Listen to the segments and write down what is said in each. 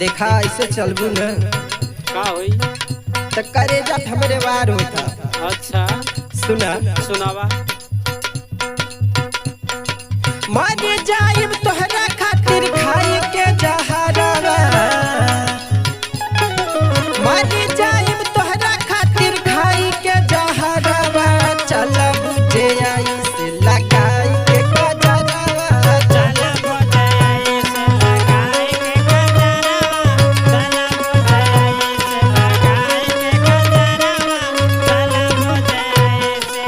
देखा ऐसे चलबू न का होई? तो करेजा हमरे वार होता। अच्छा सुना सुनावा। मर जाइब तोहरा खातिर खाए के जहरवा, मर जाइब तोहरा खातिर खाए के जहरवा, चल बुझे आई से लगाई के गजरवा, चल बुझे आई से लगाई के गजरवा, चल बुझे आई से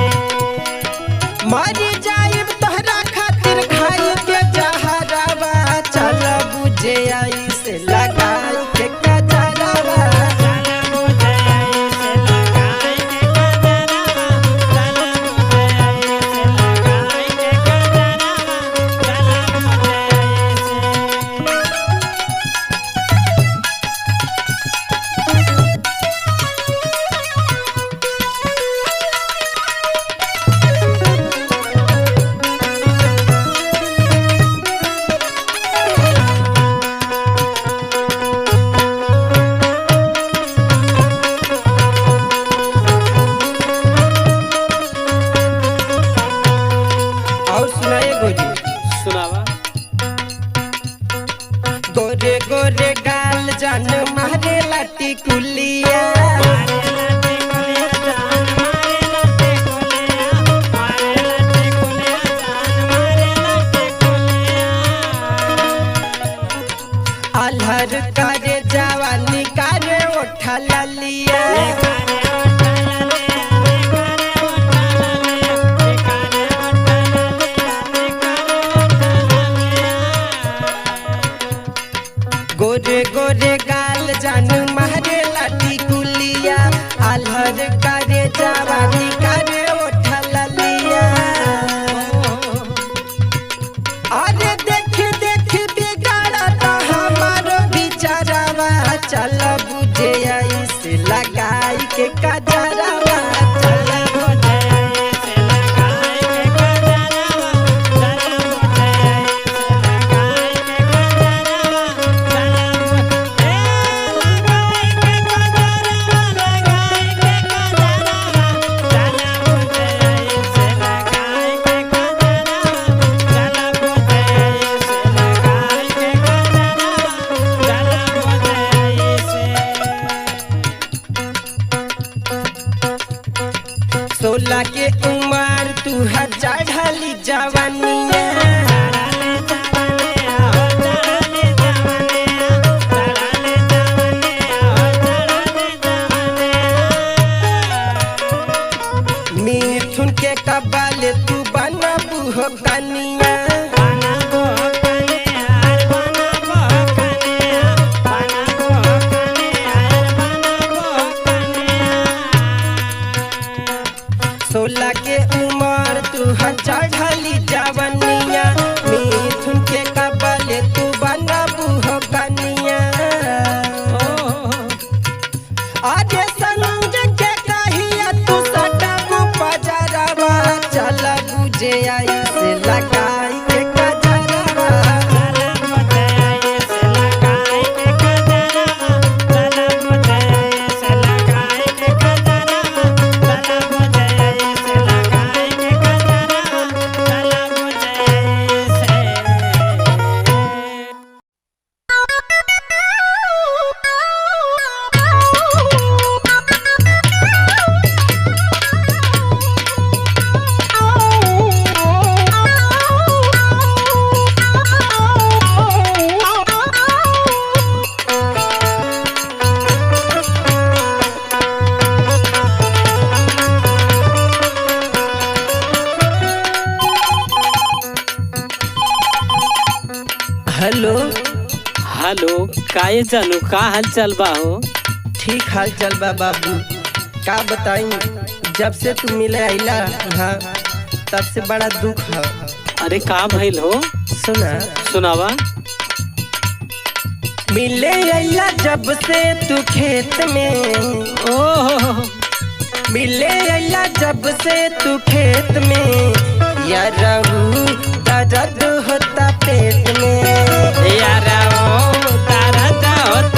मर जाइब तोहरा खातिर खाए के जहरवा, चल बुझे आई से लगाई के गजरवा, और सुनाए गोरी। सुनावा। गोरे गोरे गाल जान मारे लाटी कुलिया, अलहर करे जवानी करे उठा लिया, गोरे गोरे गाल जान मारे लाटी कुलिया, अलहर करे जवानी करे उठा लिया, अरे देख देख बिगाड़ता हमारो बिचारावा, चल बुझे आई से लगाई के गजरवा, चल बुझे आई से लगाई के गजरवा, चल बुझे आई से लगाई के गजरवा, चल बुझे लगाई के गजरवा, लगाई के गजरवा, चल बुझे आई से लगाई के गजरवा, चल बुझे आई से लगाई के गजरवा, चल बुझे आई से। 16 के उम्र तू हजार ढाली जवानिया, मिथुन के कबाल तू बनबू हो कनिया, सोलह के उम्र तू हजार ढाली जवनिया, मिथुन के कबल तू बनबू हो कनिया, आज संग के कहिया तू सटबू पजरवा, चल बुझे आई से लगाई के गजरवा, चल बुझे आई से लगाई के गजरवा, चल बुझे आई से लगाई के गजरवा, चल बुझे आई से लगाई के गजरवा, चल बुझे आई से। हेलो हेलो, काहे जानू का हाल चाल बा हो? ठीक हाल चल बा बाबू, का बताई जब से तू मिले आइला हाँ तब से बड़ा दुख है। अरे का भइल हो? सुना सुनावा। मिले आइला जब से तू खेत में, ओह मिले आइला जब से तू खेत में, यारहू दर्द होता पेट में, यारा ओ दर्द होता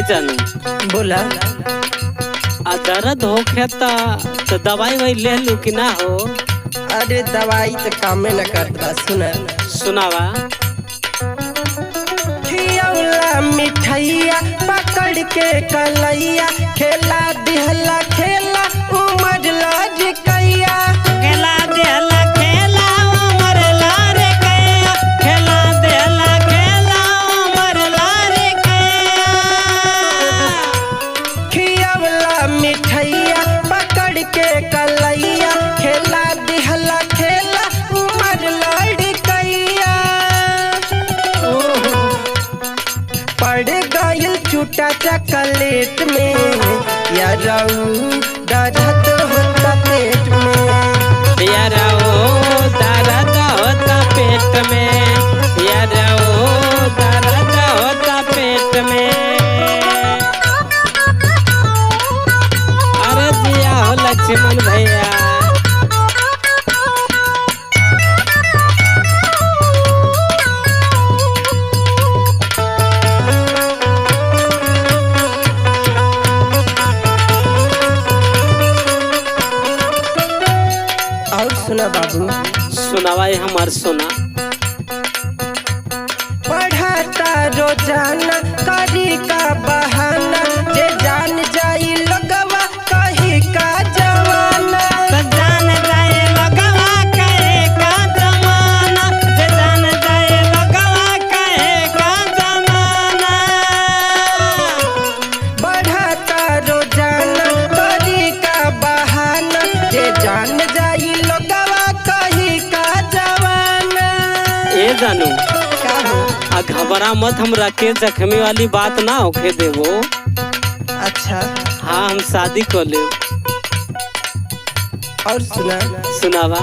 जानू बोला। दर्द होखे तो दवाई वही ले लू कि ना हो? अरे दवाई तो कामे न करता। सुनावा। खियौला मिठैया पकड़ के कलैया, खेला दिहला खेला उमर लाज कैया। खेला देला खेला उमर लारे कैया, खेला देला खेला उमर लारे कैया। खियौला मिठैया पकड़ के कलैया, खेला दिहला खेला उमर लाज कैया। पड़ गइल चूटा चॉकलेट में, यारऊ दर्द होता पेट में। यारा ओ दर्द होता पेट में, यारा ओ दर्द होता पेट में। अरे जिया हो लक्ष्मण भैया। और सुना बाबू। सुनावाई हमार सुना। पढ़ाता रोजाना करी का बहाना, जे जान जाई लगवा कही का जवाना। जान जाए लगवा कहे का जमाना, जान जाए लगवा कहे का जमाना। बढ़ाता रोजाना करी का बहाना, जे जान जाई लगवा कही का जवाना। ए जानू का हो? आ घबरा मत, हमरा के जख्मी वाली बात ना होखे देवो। अच्छा। हाँ हम शादी कर ले। और सुना। सुनावा।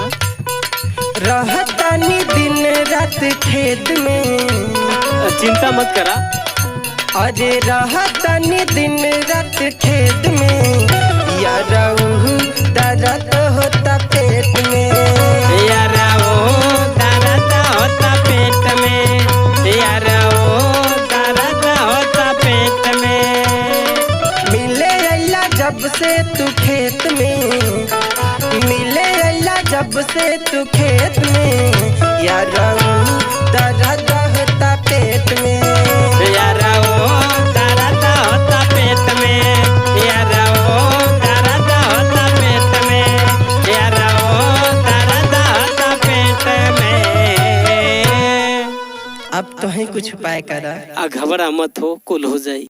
रहतानी दिन रात खेत में, चिंता मत करा। अरे रहतानी दिन रात खेत में, यारऊ दर्द होता पेट में। यारा ओ दर्द होता पेट में, यारा ओ दर्द होता पेट में। मिले अल्लाह जब से तू खेत में, मिले अल्लाह जब से तू खेत में, यारऊ दर्द होता पेट में। यारा ओ दर्द होता पेट में, यारा ओ दर्द होता पेट में, यारा ओ दर्द होता पेट में। अब तो ही कुछ उपाय करा। आ घबरा मत हो, कुल हो जाई।